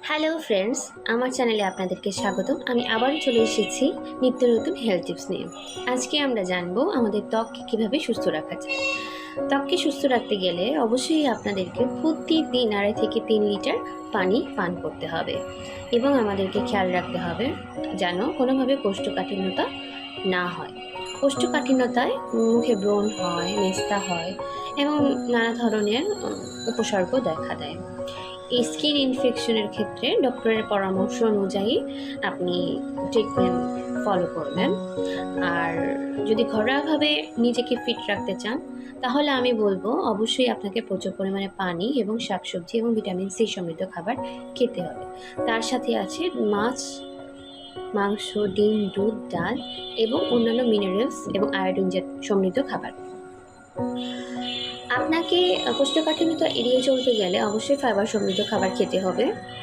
Hello friends, আমার চ্যানেলে আপনাদেরকে স্বাগতম। আমি আবারও চলে এসেছি নিত্য নতুন হেলথ টিপস নিয়ে। আজকে আমরা জানবো আমাদের ত্বককে কীভাবে সুস্থ রাখা যায়। ত্বককে সুস্থ রাখতে গেলে অবশ্যই আপনাদেরকে প্রতিদিন 2.5 থেকে 3 লিটার পানি পান করতে হবে এবং আমাদেরকে খেয়াল রাখতে হবে যেন কোনোভাবে কোষ্ঠকাঠিন্যতা না হয়। কোষ্ঠকাঠিন্যতায় মুখে ব্রণ হয়, মেস্তা হয় এবং নানা ধরনের উপসর্গ দেখা দেয়। এই স্কিন ইনফেকশনের ক্ষেত্রে ডক্টরের পরামর্শ অনুযায়ী আপনি ট্রিটমেন্ট ফলো করবেন। আর যদি ঘরোয়াভাবে নিজেকে ফিট রাখতে চান তাহলে আমি বলবো অবশ্যই আপনাকে প্রচুর পরিমাণে পানি এবং শাকসবজি এবং ভিটামিন সি সমৃদ্ধ খাবার খেতে হবে। তার সাথে আছে মাছ, মাংস, ডিম, দুধ, ডাল এবং অন্যান্য মিনারেলস এবং আয়োডিন সমৃদ্ধ খাবার। আপনাকে কোষ্ঠকাঠিন্যতা এড়িয়ে চলতে গেলে অবশ্যই ফাইবার সমৃদ্ধ খাবার খেতে হবে।